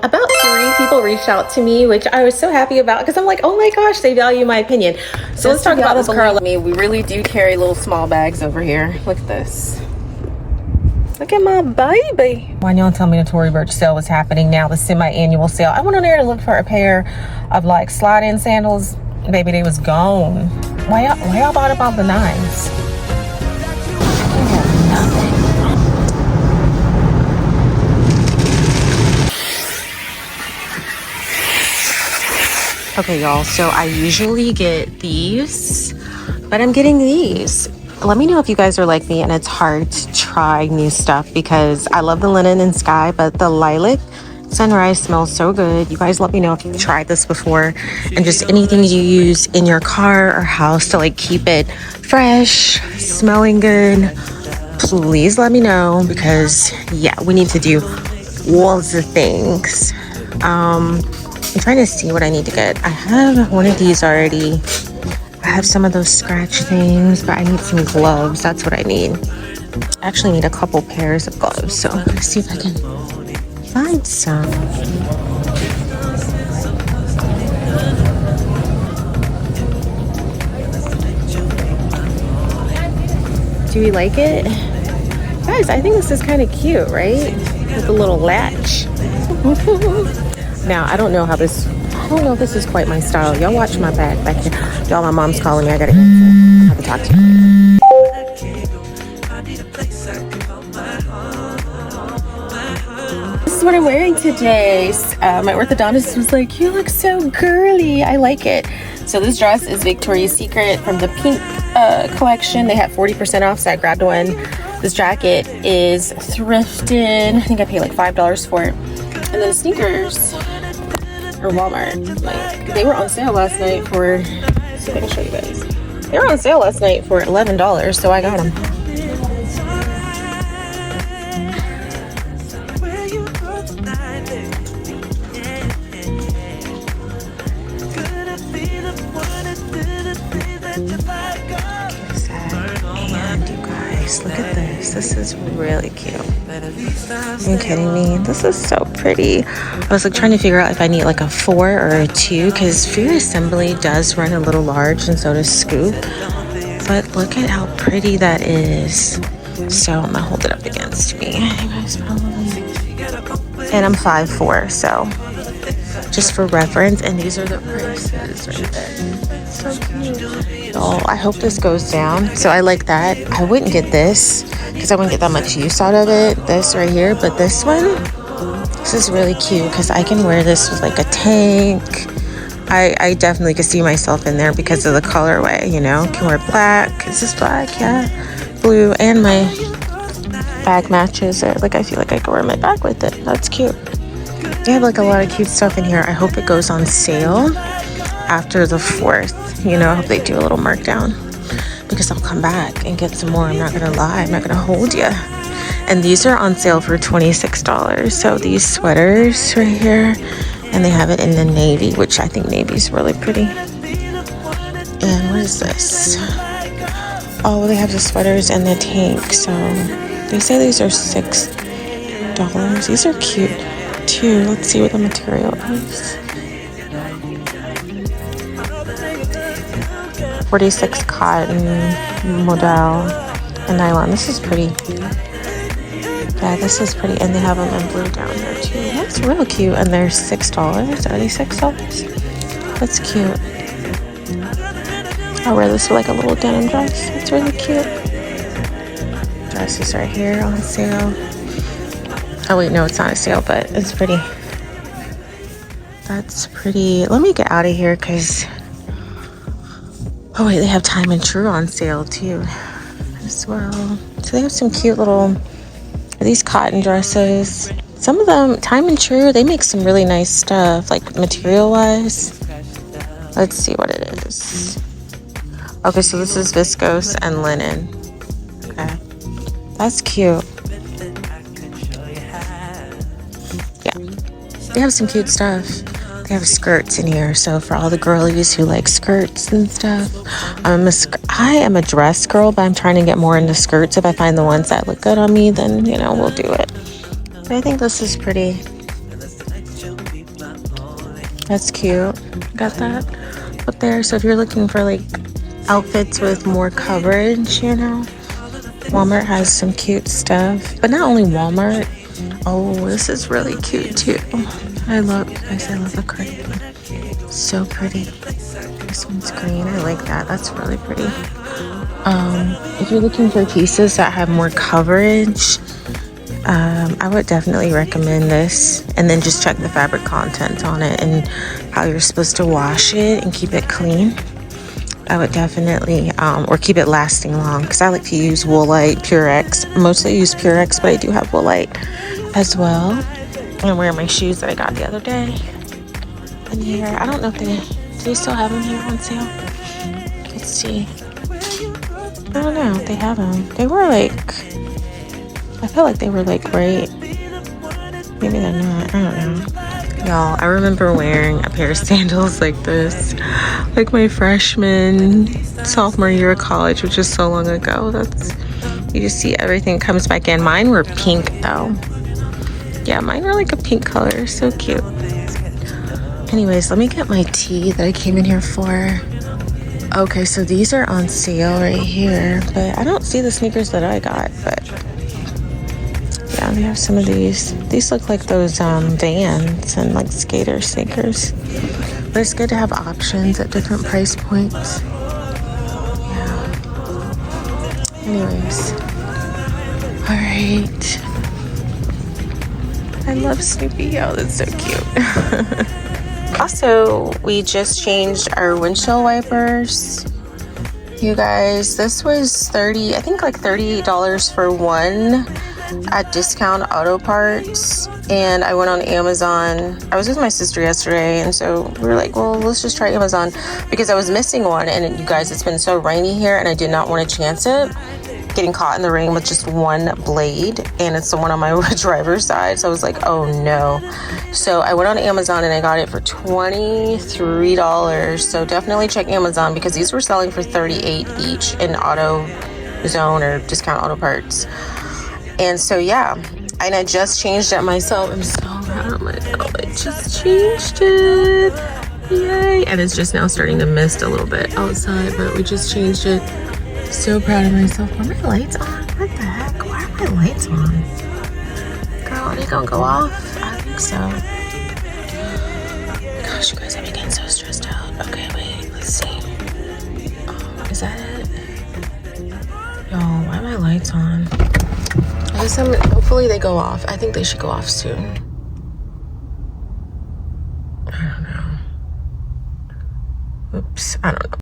About 3 people reached out to me, which I was so happy about because I'm like, oh my gosh, they value my opinion. So let's talk about this car. Me, we really do carry little small bags over here. Look at this. Look at my baby. Why y'all tell me the Tory Burch sale was happening now, the semi-annual sale. I went on there to look for a pair of like slide-in sandals. Baby, they was gone. Why y'all bought about the 9s? I have nothing. Okay, y'all, so I usually get these, but I'm getting these. Let me know if you guys are like me and it's hard to try new stuff because I love the linen and sky, but the lilac sunrise smells so good. You guys let me know if you've tried this before and just anything you use in your car or house to like keep it fresh, smelling good. Please let me know because yeah, we need to do lots of things. I'm trying to see what I need to get. I have one of these already. I have some of those scratch things, but I need some gloves. That's what I need. I actually need a couple pairs of gloves, so let's see if I can find some. Do we like it? Guys, I think this is kind of cute, right? With the little latch. Now, I don't know if this is quite my style. Y'all watch my back here. Y'all, my mom's calling me. I gotta have to talk to you. This is what I'm wearing today. My orthodontist was like, you look so girly. I like it. So this dress is Victoria's Secret from the pink collection. They had 40% off, so I grabbed one. This jacket is thrifted. I think I paid like $5 for it. And then sneakers or Walmart, like they were on sale last night for, let's see if I can show you guys. They were on sale last night for $11, so I got them. And you guys, look at this. This is really cute. Are you kidding me? This is so pretty. I was like trying to figure out if I need like a 4 or a 2 because Fear Assembly does run a little large and so does Scoop. But look at how pretty that is. So I'm gonna hold it up against me. You guys probably. And I'm 5'4", so just for reference. And these are the prices right there. So cute. So I hope this goes down. So I like that. I wouldn't get this because I wouldn't get that much use out of it. This right here, but this one, this is really cute because I can wear this with like a tank. I definitely could see myself in there because of the colorway, you know. Can wear black. Is this black? Yeah. Blue, and my bag matches it. Like I feel like I could wear my bag with it. That's cute. They have like a lot of cute stuff in here. I hope it goes on sale after the 4th. You know, I hope they do a little markdown because I'll come back and get some more. I'm not gonna lie. I'm not gonna hold you. And these are on sale for $26. So these sweaters right here, and they have it in the navy, which I think navy is really pretty. And what is this? Oh, they have the sweaters and the tank. So they say these are $6. These are cute too. Let's see what the material is. 46 cotton modal and nylon. This is pretty. Yeah, this is pretty. And they have them in blue down here too. That's real cute. And they're $6. Are they $6? That's cute. I'll wear this with like a little denim dress. It's really cute. Dresses right here on sale. Oh wait, no, it's not a sale, but it's pretty. That's pretty. Let me get out of here because, oh wait, they have Time and True on sale too as well. So they have some cute little, these cotton dresses. Some of them, Time and True, they make some really nice stuff, like material wise. Let's see what it is. Okay, so this is viscose and linen. Okay, that's cute. Yeah, they have some cute stuff. They have skirts in here, so for all the girlies who like skirts and stuff. I am a dress girl, but I'm trying to get more into skirts. If I find the ones that look good on me, then, you know, we'll do it. But I think this is pretty. That's cute. Got that up there. So if you're looking for like outfits with more coverage, you know, Walmart has some cute stuff. But not only Walmart. Oh, this is really cute too. I love the cardigan. So pretty. This one's green. I like that. That's really pretty. If you're looking for pieces that have more coverage, I would definitely recommend this. And then just check the fabric content on it and how you're supposed to wash it and keep it clean. I would definitely, or keep it lasting long, because I like to use Woolite, Purex. Mostly use Purex, but I do have Woolite as well. I'm wearing my shoes that I got the other day. And here, I don't know if do they still have them here on sale? Let's see. I don't know if they have them. They were like, I feel like they were like right. Maybe they're not. I don't know. Y'all, I remember wearing a pair of sandals like this, like my freshman, sophomore year of college, which is so long ago. You just see everything comes back in. Mine were pink though. Yeah, mine were like a pink color. So cute. Anyways, let me get my tea that I came in here for. Okay, so these are on sale right here, but I don't see the sneakers that I got, but yeah, they have some of these. These look like those Vans and like skater sneakers. But it's good to have options at different price points. Yeah. Anyways. Alright. I love Snoopy. Oh, that's so cute. Also, we just changed our windshield wipers. You guys, this was I think like $38 for one at Discount Auto Parts. And I went on Amazon. I was with my sister yesterday, and so we were like, well, let's just try Amazon, because I was missing one. And you guys, it's been so rainy here, and I did not want to chance it getting caught in the rain with just one blade, and it's the one on my driver's side. So I was like, oh no. So I went on Amazon and I got it for $23. So definitely check Amazon, because these were selling for $38 each in AutoZone or Discount Auto Parts. And so yeah, and I just changed it myself. I'm so proud of myself. I just changed it. Yay. And it's just now starting to mist a little bit outside, but we just changed it. So proud of myself. Are my lights on? What the heck? Why are my lights on? Girl, are they gonna go off? I think so. Gosh, you guys, I'm getting so stressed out. Okay, wait, let's see. Is that it? Yo, why are my lights on? I guess hopefully they go off. I think they should go off soon. I don't know. Oops, I don't know.